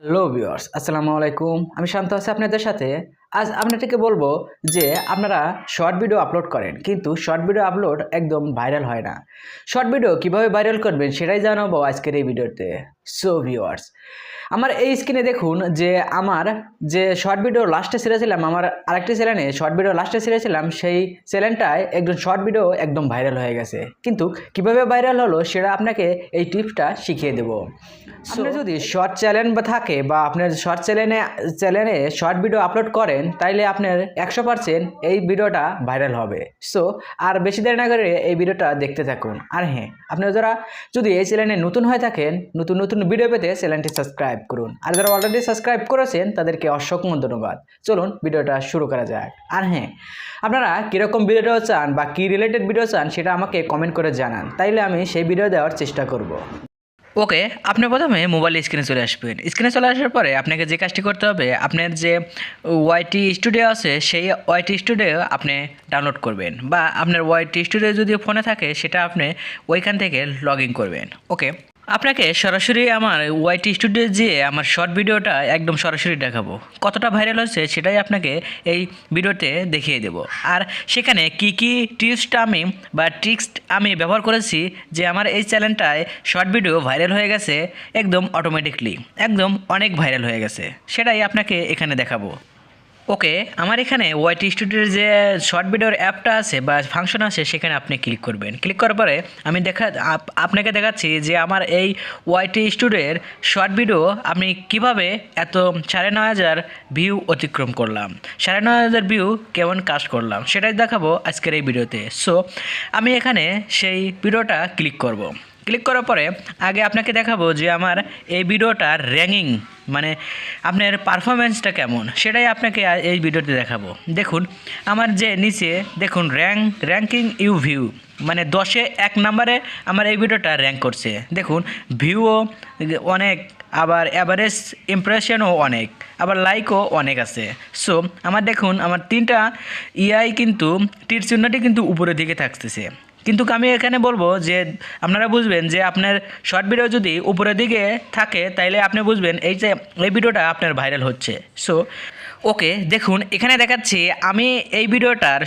Hello viewers, আসসালামু আলাইকুম। আমি শান্ত আছি আপনাদের সাথে। আজ আপনাদেরকে বলবো যে আপনারা শর্ট ভিডিও আপলোড করেন, কিন্তু শর্ট ভিডিও আপলোড একদম ভাইরাল হয় না। শর্ট ভিডিও কিভাবে ভাইরাল করবেন সেটাই জানাবো আজকের এই ভিডিওতে। সো ভিউয়ার্স, আমার এই স্ক্রিনে দেখুন যে আমার যে শর্ট ভিডিও লাস্টে ছেড়েছিলাম, আমার আরেকটি চ্যানেলে শর্ট ভিডিও লাস্টে ছেড়েছিলাম, সেই চ্যানেলটায় একজন শর্ট ভিডিও একদম ভাইরাল হয়ে গেছে। কিন্তু কিভাবে ভাইরাল হলো সেটা আপনাকে এই টিপসটা শিখিয়ে দেবো। আপনি যদি শর্ট চ্যানেল বা থাকে বা আপনার শর্ট চ্যানেলে শর্ট ভিডিও আপলোড করেন, তাইলে আপনার 100% এই ভিডিওটা ভাইরাল হবে। সো আর বেশি দেরি না করে এই ভিডিওটা দেখতে থাকুন। আর হ্যাঁ, আপনারা যারা যদি এই চ্যানেলে নতুন হয়ে থাকেন, নতুন নতুন ভিডিও পেতে চ্যানেলটি সাবস্ক্রাইব করুন। আর যারা অলরেডি সাবস্ক্রাইব করেছেন তাদেরকে অসংখ্য ধন্যবাদ। চলুন ভিডিওটা শুরু করা যাক। আর হ্যাঁ, আপনারা কীরকম ভিডিও চান বা কী রিলেটেড ভিডিও চান সেটা আমাকে কমেন্ট করে জানান, তাইলে আমি সেই ভিডিও দেওয়ার চেষ্টা করব। ওকে, আপনি প্রথমে মোবাইল স্ক্রিনে চলে আসবেন। স্ক্রিনে চলে আসার পরে আপনাকে যে কাজটি করতে হবে, আপনার যে ওয়াইটি স্টুডিও আছে সেই ওয়াইটি স্টুডিও আপনি ডাউনলোড করবেন, বা আপনার ওয়াইটি স্টুডিও যদি ফোনে থাকে সেটা আপনি ওইখান থেকে লগ ইন করবেন। ওকে, আপনাকে সরাসরি আমার ওয়াইটি স্টুডিও যেয়ে আমার শর্ট ভিডিওটা একদম সরাসরি দেখাবো। কতটা ভাইরাল হচ্ছে সেটাই আপনাকে এই ভিডিওতে দেখিয়ে দেব। আর সেখানে কি কি ট্রিক্স আমি ব্যবহার করেছি যে আমার এই চ্যানেলটায় শর্ট ভিডিও ভাইরাল হয়ে গেছে একদম অটোমেটিকলি, একদম অনেক ভাইরাল হয়ে গেছে, সেটাই আপনাকে এখানে দেখাবো। ওকে, আমার এখানে ওয়াইটি স্টুডিওর যে শর্ট ভিডিওর অ্যাপটা আছে বা ফাংশন আছে সেখানে আপনি ক্লিক করবেন। ক্লিক করার পরে আমি আপনাকে দেখাচ্ছি যে আমার এই ওয়াইটি স্টুডিওর শর্ট ভিডিও আমি কিভাবে এত 9,500 ভিউ অতিক্রম করলাম, 9,500 ভিউ কেমন কাস্ট করলাম সেটাই দেখাবো আজকের এই ভিডিওতে। সো আমি এখানে সেই ভিডিওটা ক্লিক করব। ক্লিক করার পরে আগে আপনাকে দেখাবো যে আমার এই ভিডিওটার র্যাঙ্কিং, মানে আপনার পারফরমেন্সটা কেমন সেটাই আপনাকে এই ভিডিওতে দেখাবো। দেখুন আমার যে নিচে দেখুন র্যাঙ্কিং ইউ ভিউ, মানে 10-এ 1 নম্বরে আমার এই ভিডিওটা র্যাঙ্ক করছে। দেখুন ভিউও অনেক, আবার অ্যাভারেজ ইমপ্রেশনও অনেক, আবার লাইকও অনেক আছে। সো আমার দেখুন আমার 3টা কিন্তু তীর চিহ্নটি কিন্তু উপরের দিকে থাকতেছে। কিন্তু আমি এখানে বলবো যে আপনারা বুঝবেন যে আপনার শর্ট ভিডিও যদি উপরের দিকে থাকে তাইলে আপনি বুঝবেন এই ভিডিওটা আপনার ভাইরাল হচ্ছে। সো ওকে, দেখুন এখানে দেখাচ্ছি আমি এই ভিডিওটার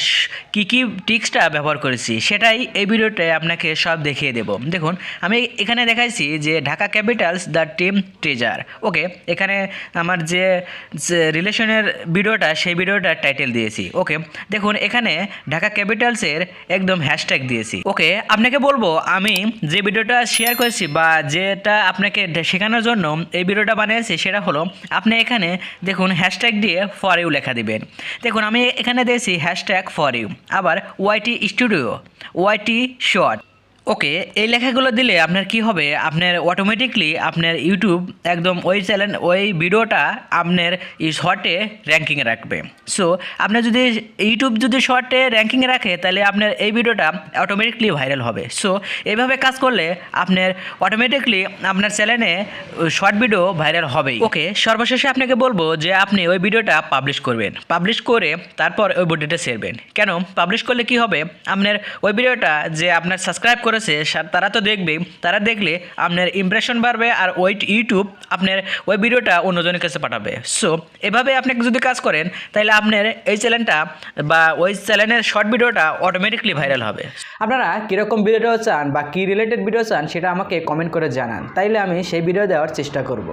কী কী ট্রিক্সটা ব্যবহার করেছি সেটাই এই ভিডিওটায় আপনাকে সব দেখিয়ে দেব। দেখুন আমি এখানে দেখাইছি যে Dhaka capitals the team treasure. Okay, এখানে আমার যে রিলেশনের ভিডিওটা সেই ভিডিওটার টাইটেল দিয়েছি। ওকে, দেখুন এখানে ঢাকা ক্যাপিটালসের একদম হ্যাশট্যাগ দিয়েছি। ওকে, আপনাকে বলবো আমি যে ভিডিওটা শেয়ার করেছি বা যেটা আপনাকে শেখানোর জন্য এই ভিডিওটা বানিয়েছি সেটা হলো আপনি এখানে দেখুন হ্যাশট্যাগ দিয়ে ফর ইউ লেখা দিবেন। দেখুন আমি এখানে দিয়েছি হ্যাশট্যাগ ফর ইউ, আবার ওয়াইটি স্টুডিও, ওয়াইটি শর্ট। ওকে, এই লেখাগুলো দিলে আপনার কি হবে, আপনার অটোমেটিকলি আপনার ইউটিউব একদম ওই ভিডিওটা আপনার এই শর্টে র্যাঙ্কিংয়ে রাখবে। সো আপনার যদি ইউটিউব যদি শর্টে র্যাঙ্কিংয়ে রাখে তাহলে আপনার এই ভিডিওটা অটোমেটিকলি ভাইরাল হবে। সো এইভাবে কাজ করলে আপনার অটোমেটিকলি আপনার চ্যানেলে শর্ট ভিডিও ভাইরাল হবেই। ওকে, সর্বশেষে আপনাকে বলবো যে আপনি ওই ভিডিওটা পাবলিশ করবেন, পাবলিশ করে তারপর ওই ভিডিওটা ছেড়বেন। কেন পাবলিশ করলে কি হবে, আপনার ওই ভিডিওটা যে আপনার সাবস্ক্রাইব করেছে তারা তো দেখবেই, তারা দেখলে আপনার ইমপ্রেশন বাড়বে আর ওই ইউটিউব আপনার ওই ভিডিওটা অন্যজনের কাছে পাঠাবে। সো এভাবে আপনি যদি কাজ করেন তাহলে আপনার এই চ্যানেলটা বা ওই চ্যানেলের শর্ট ভিডিওটা অটোমেটিকলি ভাইরাল হবে। আপনারা কীরকম ভিডিও চান বা কী রিলেটেড ভিডিও চান সেটা আমাকে কমেন্ট করে জানান, তাইলে আমি সেই ভিডিও দেওয়ার চেষ্টা করব।